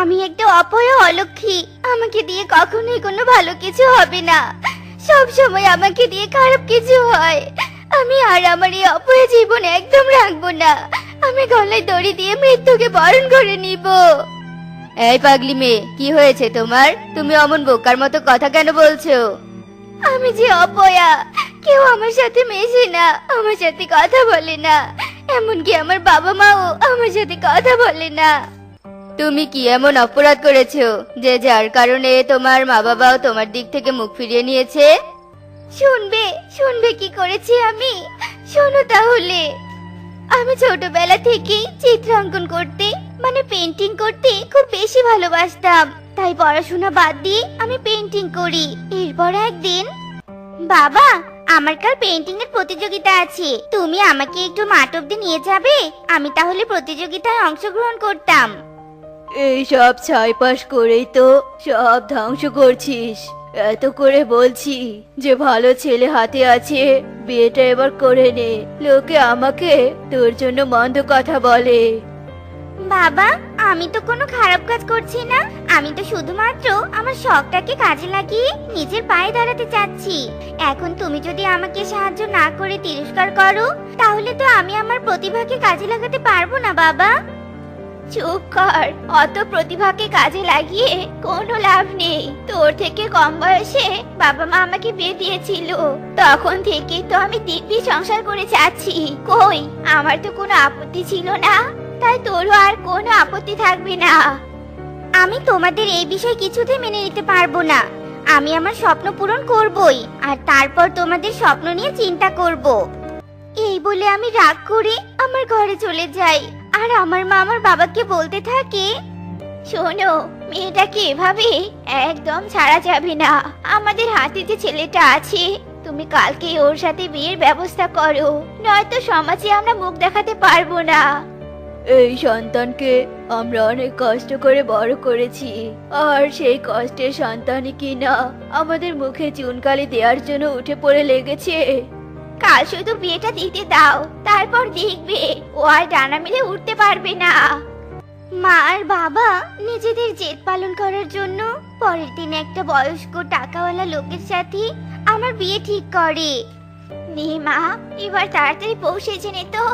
আমি একটা অপয়া অলক্ষী, আমাকে দিয়ে কখনোই কোনো ভালো কিছু হবে না। সব সময় আমাকে দিয়ে খারাপ কিছু হয়। আমি আর আমার এই অপয়া জীবন একদম রাখবো না। আমি গলায় দড়ি দিয়ে মৃত্যুকে বরণ করে নিব। এই পাগলি মেয়ে, কি হয়েছে তোমার? তুমি অমন বোকার মতো কথা কেন বলছো? আমি যে অপয়া, কেউ আমার সাথে মেশে না, আমার সাথে কথা বলে না, এমনকি আমার বাবা মাও আমার সাথে কথা বলে না। তুমি কি এমন অপরাধ করেছো যে যার কারণে তোমার মা বাবাও তোমার দিক থেকে মুখ ফিরিয়ে নিয়েছে? শুনবে শুনবে কি করেছি আমি, শোনো তাহলে। আমি ছোটবেলা থেকেই চিত্রাঙ্কন করতে মানে পেন্টিং করতে খুব বেশি ভালোবাসতাম। তাই পড়াশোনা বাদ দিয়ে আমি পেন্টিং করি। এরপর একদিন, বাবা আমার কাল পেন্টিং এর প্রতিযোগিতা আছে, তুমি আমাকে একটু মাঠ অব্দি নিয়ে যাবে? আমি তাহলে প্রতিযোগিতায় অংশগ্রহণ করতাম। এই সব ছাইপাস করেই তো সব ধ্বংস করছিস। এত করে বলছি যে ভালো ছেলে হাতে আছে, বিয়েটা এবার করে নে। লোকে আমাকে তোর জন্য মন্দ কথা বলে। বাবা আমি তো কোনো খারাপ কাজ করছি না, আমি তো শুধুমাত্র আমার শখটাকে কাজে লাগিয়ে নিজের পায়ে দাঁড়াতে চাচ্ছি। এখন তুমি যদি আমাকে সাহায্য না করে তিরস্কার করো, তাহলে তো আমি আমার প্রতিভাকে কাজে লাগাতে পারবো না বাবা। চুপ কর, অত প্রতিভাকে কাজে লাগিয়ে কোনো লাভ নেই। তোর থেকে কম বয়সে বাবা মা আমাকে বিয়ে দিয়েছিল, তখন থেকে তো আমি দিব্যি সংসার করে যাচ্ছি। কই আমার তো কোনো আপত্তি ছিল না, তাই তোরও আর কোনো আপত্তি থাকবে না। আমি তোমাদের এই বিষয় কিছুতে মেনে নিতে পারবো না। আমি আমার স্বপ্ন পূরণ করবই, আর তারপর তোমাদের স্বপ্ন নিয়ে চিন্তা করব। এই বলে আমি রাগ করে আমার ঘরে চলে যাই। আর আমার মা আমার বাবাকে বলতে থাকে, শোনো মেয়েটাকে এভাবে একদম ছাড়া যাবে না। আমাদের হাতে যে ছেলেটা আছে, তুমি কালকে ওর সাথে বিয়ের ব্যবস্থা করো, নয়তো সমাজে আমরা মুখ দেখাতে পারবো না। এই সন্তানকে আমরা অনেক কষ্ট করে বড় করেছি, আর সেই কষ্টের সন্তানই কিনা আমাদের মুখে চুনকালি দেওয়ার জন্য উঠে পড়ে লেগেছে। কাল শুধু বিয়েটা দিতে দাও, তারপর দেখবে ও আর ডানা মেলে উঠতে পারবে না। মা আর বাবা নিজেদের জেদ পালন করার জন্য পরের দিন একটা বয়স্ক টাকাওয়ালা লোকের সাথে আমার বিয়ে ঠিক করে। নে মা, এবার তাড়াতাড়ি পৌঁছে জেনে তো।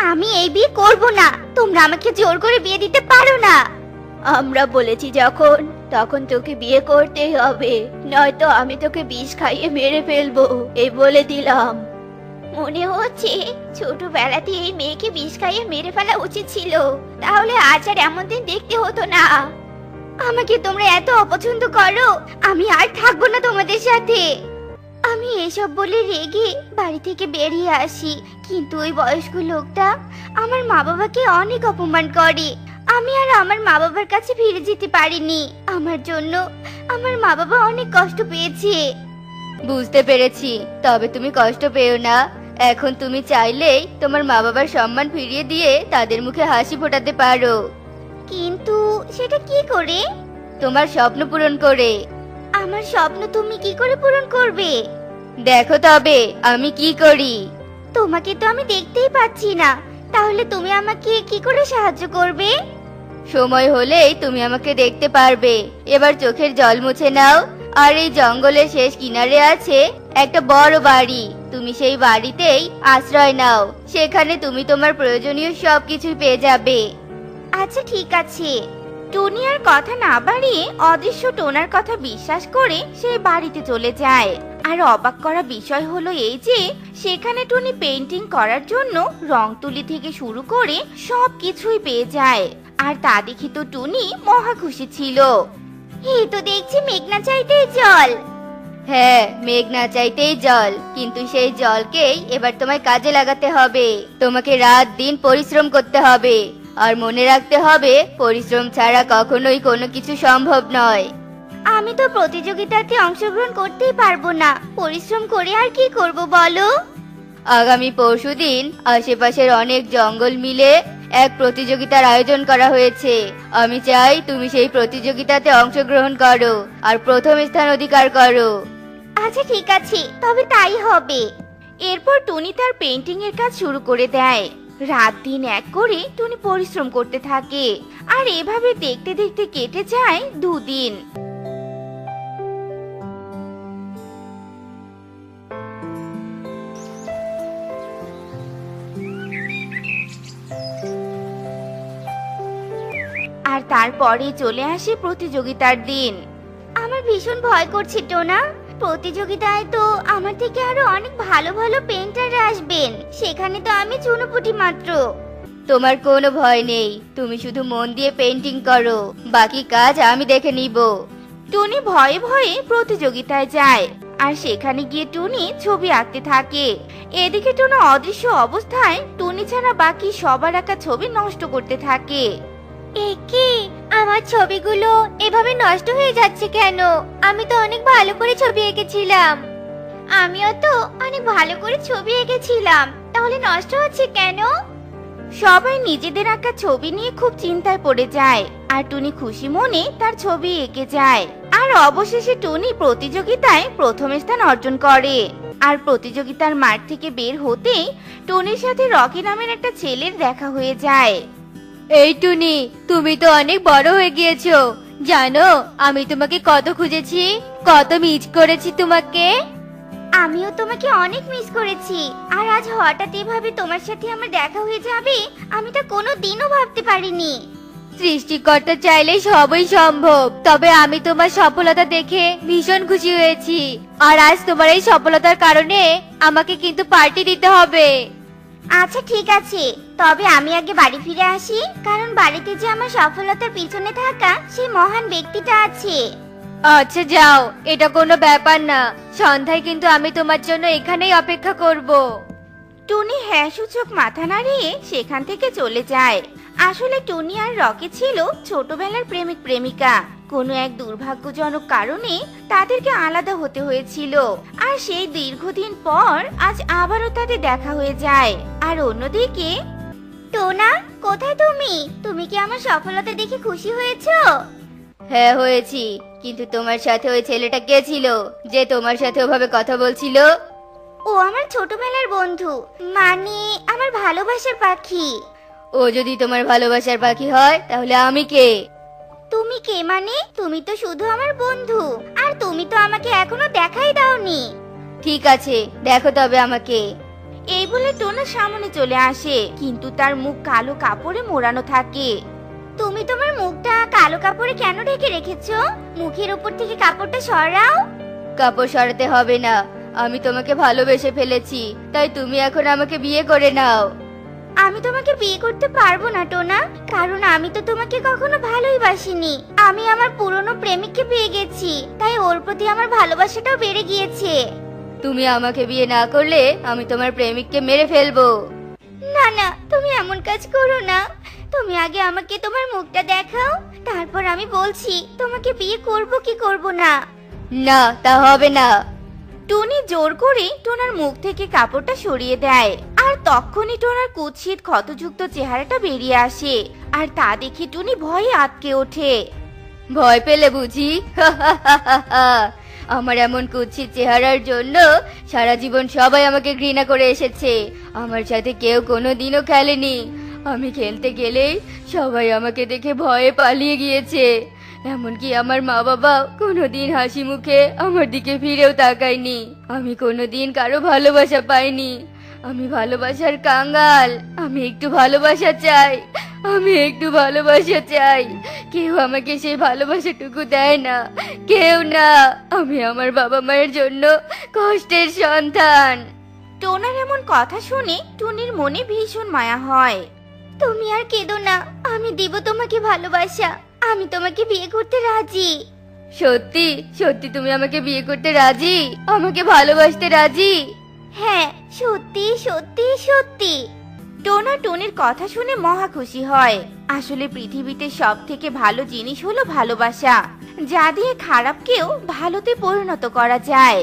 আমি এই বিয়ে করব না, তোমরা আমাকে জোর করে বিয়ে দিতে পারো না। আমরা বলেছি যখন, তখন তোকে বিয়ে করতেই হবে, নয়তো আমি তোকে বিষ খাইয়ে মেরে ফেলবো, এই বলে দিলাম। মনে হচ্ছে ছোটবেলাতে এই মেয়েকে বিষ খাইয়ে মেরে ফেলা উচিত ছিল, তাহলে আজ আর এমন দিন দেখতে হতো না। আমাকে তোমরা এত অপছন্দ করো, আমি আর থাকবো না তোমাদের সাথে। আমি এসব বলে রেগে বাড়ি থেকে বেরিয়ে আসি, কিন্তু ওই বয়স্ক লোকটা আমার মা বাবাকে অনেক অপমান করে। আমি আর আমার মা বাবার কাছে ফিরে যেতে পারিনি। আমার জন্য আমার মা বাবা অনেক কষ্ট পেয়েছে। বুঝতে পেরেছি, তবে তুমি কষ্ট পেও না। এখন তুমি চাইলেই তোমার মা বাবার সম্মান ফিরিয়ে দিয়ে তাদের মুখে হাসি ফোটাতে পারো। কিন্তু সেটা কি করে? তোমার স্বপ্ন পূরণ করে। আমার স্বপ্ন তুমি কি করে পূরণ করবে? দেখো তবে আমি কি করি। তোমাকে তো আমি দেখতেই পাচ্ছি না, তাহলে তুমি আমাকে কি করে সাহায্য করবে? সময় হলেই তুমি আমাকে দেখতে পারবে। এবার চোখের জল মুছে নাও। আর এই জঙ্গলের শেষ কিনারে আছে একটা বড় বাড়ি, তুমি সেই বাড়িতেই আশ্রয় নাও। সেখানে তুমি তোমার প্রয়োজনীয় সবকিছু পেয়ে যাবে। আচ্ছা ঠিক আছে। টুনি আর কথা না বাড়িয়ে অদৃশ্য টোনার কথা বিশ্বাস করে সেই বাড়িতে চলে যায়। আর অবাক করা বিষয় হলো এই যে সেখানে টুনি পেন্টিং করার জন্য রং তুলি থেকে শুরু করে সবকিছুই পেয়ে যায়। আর তা দেখে তো টুনি মহা খুশি ছিল। এই তো দেখছি মেঘনা চাইতেই জল। হ্যাঁ, মেঘ না চাইতেই জল, কিন্তু সেই জলকেই এবার তোমায় কাজে লাগাতে হবে। তোমাকে রাত দিন পরিশ্রম করতে হবে, আর মনে রাখতে হবে পরিশ্রম ছাড়া কখনোই কোনো কিছু সম্ভব নয়। আমি তো প্রতিযোগিতাতে অংশগ্রহণ করতেই পারবো না, পরিশ্রম করে আর কি করব বলো? আগামী পরশুদিন আশেপাশের অনেক জঙ্গল মিলে এক প্রতিযোগিতার আয়োজন করা হয়েছে। আমি চাই তুমি সেই প্রতিযোগিতাতে অংশগ্রহণ করো আর প্রথম স্থান অধিকার করো। আচ্ছা ঠিক আছে, তবে তাই হবে। এরপর টুনি তার পেন্টিং এর কাজ শুরু করে দেয়। রাত দিন এক করে টুনি পরিশ্রম করতে থাকে, আর এভাবে দেখতে দেখতে কেটে যায় 2 দিন। আর তারপরে চলে আসে প্রতিযোগিতার দিন। আমার ভীষণ ভয় করছে টোনা, প্রতিযোগিতায় তো আমার থেকে আরো অনেক ভালো ভালো পেইন্টাররা আসবেন, সেখানে তো আমি চুনোপুটি মাত্র। তোমার কোনো ভয় নেই, তুমি শুধু মন দিয়ে পেন্টিং করো, বাকি কাজ আমি দেখে নিব। টুনি ভয়ে ভয়ে প্রতিযোগিতায় যায়, আর সেখানে গিয়ে টুনি ছবি আঁকতে থাকে। এদিকে টোনা অদৃশ্য অবস্থায় টুনি ছাড়া বাকি সবার আঁকা ছবি নষ্ট করতে থাকে। একি, আমার ছবিগুলো এভাবে নষ্ট হয়ে যাচ্ছে কেন? আমি তো অনেক ভালো করে ছবি এঁকেছিলাম। আমিও তো অনেক ভালো করে ছবি এঁকেছিলাম, তাহলে নষ্ট হচ্ছে কেন? সবাই নিজেদের আঁকা ছবি নিয়ে খুব চিন্তায় পড়ে যায়, আর টুনি খুশি মনে তার ছবি এঁকে যায়। আর অবশেষে টুনি প্রতিযোগিতায় প্রথম স্থান অর্জন করে। আর প্রতিযোগিতার মাঠ থেকে বের হতেই টুনির সাথে রকি নামের একটা ছেলের দেখা হয়ে যায়। এই টুনি, তুমি তো অনেক বড় হয়ে গিয়েছো, জানো আমি তোমাকে কত খুঁজেছি, কত মিস করেছি তোমাকে। আমিও তোমাকে অনেক মিস করেছি, আর আজ হঠাৎ এভাবে তোমার সাথে আমার দেখা হয়ে যাবে আমি তো কোনোদিনও ভাবতে পারিনি। সৃষ্টিকর্তা চাইলে সবই সম্ভব, তবে আমি তোমার সফলতা দেখে ভীষণ খুশি হয়েছি, আর আজ তোমার এই সফলতার কারণে আমাকে কিন্তু পার্টি দিতে হবে। আচ্ছা ঠিক আছে, তবে আমি আগে বাড়ি ফিরে আসি, কারণ বাড়িতে যে আমার সফলতার পিছনে থাকা সেই মহান ব্যক্তিটা আছে। আচ্ছা যাও, এটা কোনো ব্যাপার না, সন্ধ্যায় কিন্তু আমি তোমার জন্য এখানেই অপেক্ষা করব। টুনি হ্যাঁ সূচক মাথা নাড়িয়ে সেখান থেকে চলে যায়। আসলে টুনি আর রকি ছিল ছোটবেলার প্রেমিক প্রেমিকা। কোনো এক দুর্ভাগ্যজনক কারণে তাদেরকে আলাদা হতে হয়েছিল, আর সেই দীর্ঘদিন পর আজ আবারও তাদের দেখা হয়ে যায়। আর অন্যদিকে টোনা, কোথায় তুমি? তুমি কি আমার সফলতা দেখে খুশি হয়েছো? হ্যাঁ হয়েছি, কিন্তু তোমার সাথে ওই ছেলেটা কে ছিল যে তোমার সাথে ওভাবে কথা বলছিল? ও আমার ছোটবেলার বন্ধু, মানে আমার ভালোবাসার পাখি। ও যদি তোমার ভালোবাসার পাখি হয় তাহলে আমি কে? তুমি কে মানে? তুমি তো শুধু আমার বন্ধু, আর তুমি তো আমাকে এখনো দেখাই দাওনি। ঠিক আছে, দেখো তবে আমাকে। এই বলে টোনা সামনে চলে আসে, কিন্তু তার মুখ কালো কাপড়ে মোড়ানো থাকে। তুমি তোমার মুখটা কালো কাপড়ে কেন ঢেকে রেখেছো? মুখের উপর থেকে কাপড়টা সরাও। কাপড় সরাতে হবে না, আমি তোমাকে ভালোবেসে ফেলেছি, তাই তুমি এখন আমাকে বিয়ে করে নাও। আমি তোমাকে বিয়ে করতে পারবো না টোনা, কারণ আমি তো তোমাকে কখনো ভালোই বাসিনি। আমি আমার পুরনো প্রেমিককে পেয়ে গেছি, তাই ওর প্রতি আমার ভালোবাসাটাও বেড়ে গিয়েছে। তুমি আমাকে বিয়ে না করলে আমি তোমার প্রেমিককে মেরে ফেলবো। না না, তুমি এমন কাজ করো না। তুমি আগে আমাকে তোমার মুখটা দেখাও, তারপর আমি বলছি তোমাকে বিয়ে করব কি করব না। না, তা হবে না। টুনি জোর করে টোনার মুখ থেকে কাপড়টা সরিয়ে দেয়, আর তখনই টোনার কুৎসিত ক্ষতযুক্ত চেহারাটা বেরিয়ে আসে। আর তা দেখে টুনি ভয়ে আটকে ওঠে। ভয় পেলে বুঝি? আমার এমন কুৎসিত চেহারার জন্য সারা জীবন সবাই আমাকে ঘৃণা করে এসেছে। আমার সাথে কেউ কোনোদিনও খেলেনি। আমি খেলতে গেলেই সবাই আমাকে দেখে ভয়ে পালিয়ে গিয়েছে। এমনকি আমার মা বাবা কোনোদিন হাসি মুখে আমার দিকে ফিরেও তাকায়নি। আমি কোনোদিন কারো ভালোবাসা পাইনি। আমি ভালোবাসার কাঙ্গাল। আমি একটু ভালোবাসা চাই, আমি একটু ভালোবাসা চাই। কেউ আমাকে সেই ভালোবাসাটুকু দেয় না, কেউ না। আমি আমার বাবা মায়ের জন্য কষ্টের সন্তান। টোনার এমন কথা শুনে টুনির মনে ভীষণ মায়া হয়। তুমি আর কেঁদো না, আমি দিব তোমাকে ভালোবাসা। আমি তোমাকে বিয়ে করতে রাজি। সত্যি সত্যি তুমি আমাকে বিয়ে করতে রাজি? আমাকে ভালোবাসতে রাজি? হ্যাঁ, সত্যি সত্যি সত্যি। টোনা টুনির কথা শুনে মহা খুশি হয়। আসলে পৃথিবীতে সব থেকে ভালো জিনিস হলো ভালোবাসা, যা দিয়ে খারাপকেও ভালোতে পরিণত করা যায়।